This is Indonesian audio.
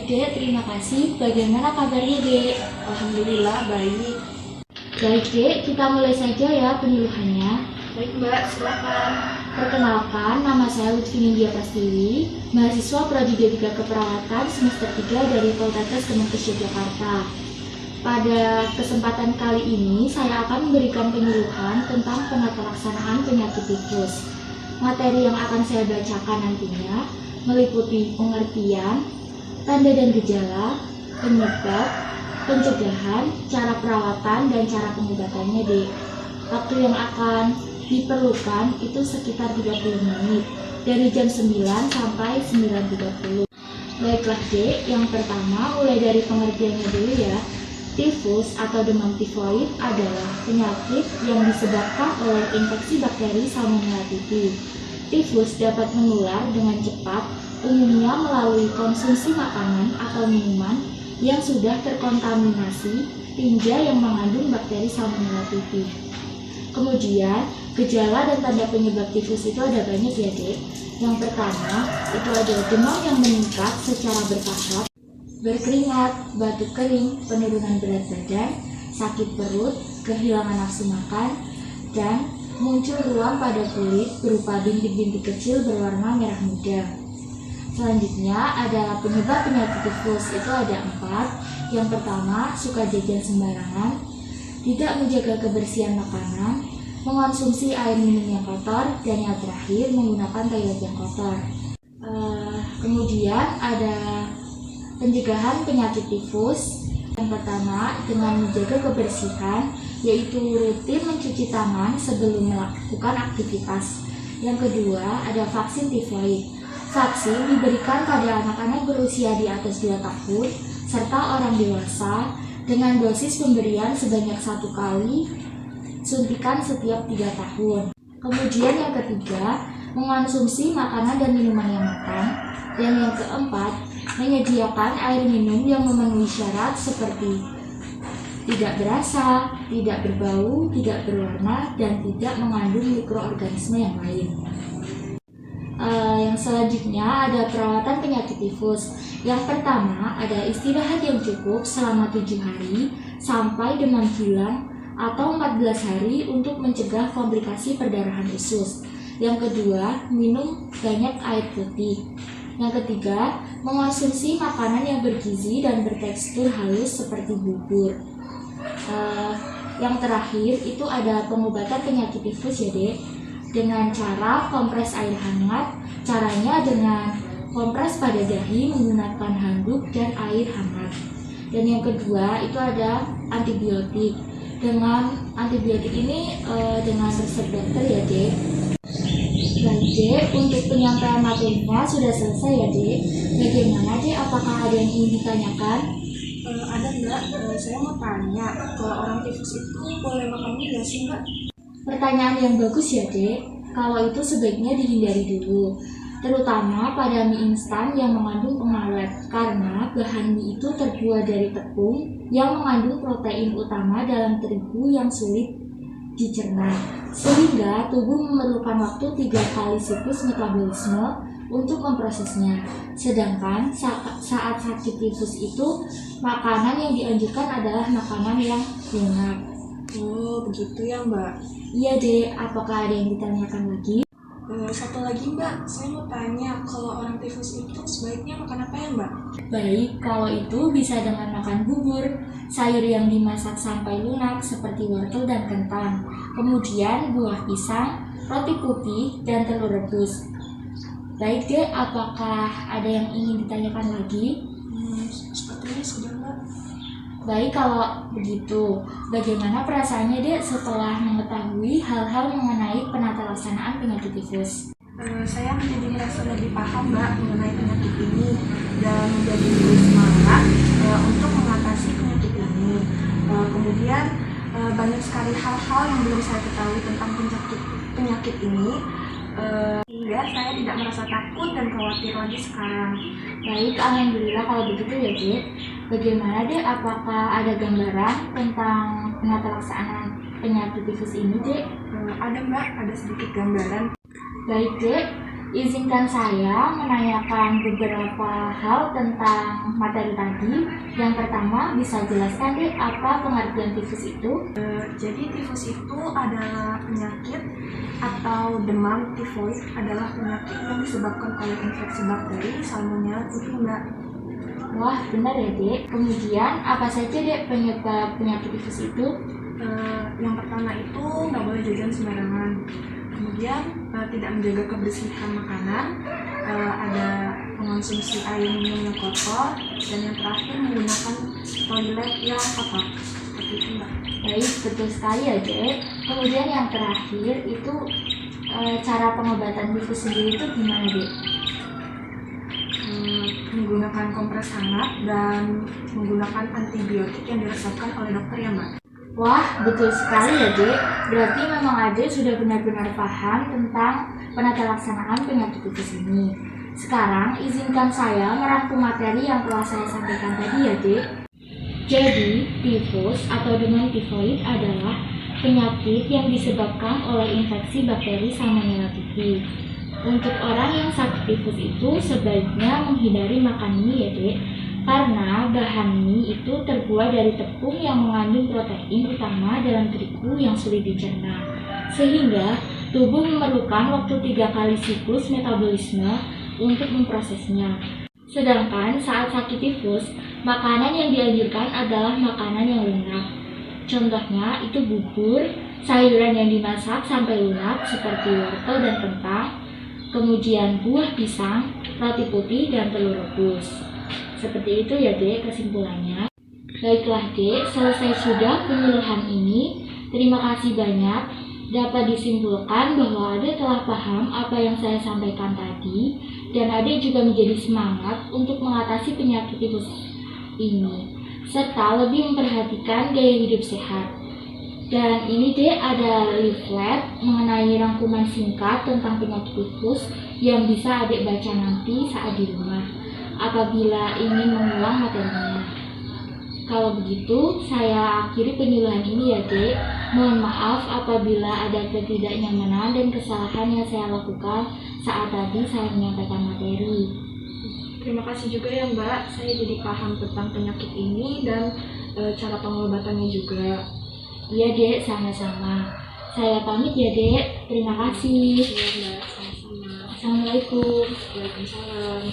Dek, terima kasih. Bagaimana kabarnya, Dek? Alhamdulillah baik. Baik, Dek, kita mulai saja ya penyuluhannya. Baik Mbak, silakan. Perkenalkan, nama saya Lutfi Nindya Prastiwi, mahasiswa Prodi D3 Keperawatan semester 3 dari Poltekkes Kemenkes Yogyakarta. Pada kesempatan kali ini, saya akan memberikan penyuluhan tentang penata laksanaan penyakit tifus. Materi yang akan saya bacakan nantinya meliputi pengertian, tanda dan gejala, penyebab, pencegahan, cara perawatan, dan cara pengobatannya, Dek. Waktu yang akan diperlukan itu sekitar 30 menit, dari jam 9 sampai 9.30. Baiklah, Dek, yang pertama mulai dari pengertiannya dulu ya. Tifus atau demam tifoid adalah penyakit yang disebabkan oleh infeksi bakteri Salmonella typhi. Tifus dapat menular dengan cepat, umumnya melalui konsumsi makanan atau minuman yang sudah terkontaminasi tinja yang mengandung bakteri Salmonella typhi. Kemudian, gejala dan tanda penyebab tifus itu ada banyak ya, Dek. Yang pertama, itu ada demam yang meningkat secara bertahap, berkeringat, batuk kering, penurunan berat badan, sakit perut, kehilangan nafsu makan, dan muncul ruam pada kulit berupa bintik-bintik kecil berwarna merah muda. Selanjutnya ada penyebab penyakit tifus, itu ada 4. Yang pertama, suka jajan sembarangan, tidak menjaga kebersihan makanan, mengonsumsi air minum yang kotor, dan yang terakhir menggunakan toilet yang kotor. Kemudian ada pencegahan penyakit tifus. Yang pertama, dengan menjaga kebersihan, yaitu rutin mencuci tangan sebelum melakukan aktivitas. Yang kedua, ada vaksin tifoid. Vaksin diberikan pada anak-anak berusia di atas 2 tahun, serta orang dewasa, dengan dosis pemberian sebanyak 1 kali suntikan setiap 3 tahun. Kemudian yang ketiga, mengonsumsi makanan dan minuman yang matang. Dan yang keempat, menyediakan air minum yang memenuhi syarat seperti tidak berasa, tidak berbau, tidak berwarna, dan tidak mengandung mikroorganisme yang lain. Yang selanjutnya ada perawatan penyakit tifus. Yang pertama ada istirahat yang cukup selama 7 hari sampai demam hilang atau 14 hari untuk mencegah komplikasi perdarahan usus. Yang kedua, minum banyak air putih. Yang ketiga, mengonsumsi makanan yang bergizi dan bertekstur halus seperti bubur. Yang terakhir itu ada pengobatan penyakit tifus ya, Dek, dengan cara kompres air hangat. Caranya dengan kompres pada dahi menggunakan handuk dan air hangat. Dan yang kedua itu ada antibiotik. Dengan antibiotik ini dengan resep dokter ya, Dek. Baik, Dek, untuk penyampaian materinya sudah selesai ya, Dek. Bagaimana, Dek? Apakah ada yang ingin ditanyakan? Ada Mbak, saya mau tanya, kalau orang tifus itu boleh makan mie nggak sih Mbak? Pertanyaan yang bagus ya, Dek. Kalau itu sebaiknya dihindari dulu, terutama pada mie instan yang mengandung pengawet, karena bahan mie itu terbuat dari tepung yang mengandung protein utama dalam terigu yang sulit dicerna, sehingga tubuh memerlukan waktu 3 kali siklus metabolisme untuk memprosesnya. Sedangkan saat sakit tifus itu, makanan yang dianjurkan adalah makanan yang lunak. Oh, begitu ya Mbak. Iya, Dek. Apakah ada yang ditanyakan lagi? Satu lagi Mbak, saya mau tanya, kalau orang tifus itu sebaiknya makan apa ya Mbak? Baik, kalau itu bisa dengan makan bubur, sayur yang dimasak sampai lunak seperti wortel dan kentang, kemudian buah pisang, roti putih, dan telur rebus. Baik, Dek, apakah ada yang ingin ditanyakan lagi? Sepertinya sudah Mbak. Baik, kalau begitu, bagaimana perasaannya, Dek, setelah mengetahui hal-hal mengenai penata laksanaan penyakit tifus? Saya menjadi merasa lebih paham Mbak mengenai penyakit ini dan menjadi lebih semangat untuk mengatasi penyakit ini. Kemudian banyak sekali hal-hal yang belum saya ketahui tentang penyakit ini, sehingga saya tidak merasa takut dan khawatir lagi sekarang. Baik, alhamdulillah kalau begitu ya, Dek. Bagaimana, Dek? Apakah ada gambaran tentang penata laksanaan penyakit tifus ini, Dek? Ada Mbak, ada sedikit gambaran. Baik, Dek. Izinkan saya menanyakan beberapa hal tentang materi tadi. Yang pertama, bisa jelaskan deh apa pengertian tifus itu? Jadi tifus itu adalah penyakit atau demam. Tifoid adalah penyakit yang disebabkan oleh infeksi bakteri Salmonella typhi, Mbak. Wah, benar ya, Dek. Kemudian, apa saja, Dek, penyebab penyakit tifus itu? Yang pertama itu nggak boleh jajan sembarangan. Kemudian tidak menjaga kebersihan makanan, ada mengonsumsi air minum yang kotor, dan yang terakhir menggunakan toilet yang kotor. Seperti itu, Mbak. Baik, betul sekali ya, Dek. Kemudian yang terakhir itu cara pengobatan tifus sendiri itu gimana, Dek? Menggunakan kompres hangat dan menggunakan antibiotik yang diresepkan oleh dokter ya, Mbak. Wah, betul sekali ya, Dek. Berarti memang Ade sudah benar-benar paham tentang penata laksanaan penyakit tifus ini. Sekarang, izinkan saya merangkum materi yang telah saya sampaikan tadi ya, Dek. Jadi, tifus atau demam tifoid adalah penyakit yang disebabkan oleh infeksi bakteri Salmonella typhi. Untuk orang yang sakit tifus itu sebaiknya menghindari makan mie ya, Dek. Karena bahan mie itu terbuat dari tepung yang mengandung protein utama dalam terigu yang sulit dicerna. Sehingga tubuh memerlukan waktu 3 kali siklus metabolisme untuk memprosesnya. Sedangkan saat sakit tifus, makanan yang dianjurkan adalah makanan yang lunak. Contohnya itu bubur, sayuran yang dimasak sampai lunak seperti wortel dan kentang, kemudian buah pisang, roti putih, dan telur rebus. Seperti itu ya, Dek, kesimpulannya. Baiklah, Dek, selesai sudah penyuluhan ini. Terima kasih banyak. Dapat disimpulkan bahwa Ade telah paham apa yang saya sampaikan tadi, dan Ade juga menjadi semangat untuk mengatasi penyakit tifus ini, serta lebih memperhatikan gaya hidup sehat. Dan ini, Dek, ada leaflet mengenai rangkuman singkat tentang penyakit tifus yang bisa Adik baca nanti saat di rumah apabila ingin mengulang materinya. Kalau begitu, saya akhiri penyuluhan ini ya, Dek. Mohon maaf apabila ada ketidaknyamanan dan kesalahan yang saya lakukan saat tadi saya menyampaikan materi. Terima kasih juga ya, Mbak. Saya jadi paham tentang penyakit ini dan cara pengobatannya juga. Iya, Dek, sama-sama. Saya pamit ya, Dek. Terima kasih. Iya, Mbak. Sama-sama. Assalamualaikum. Waalaikumsalam.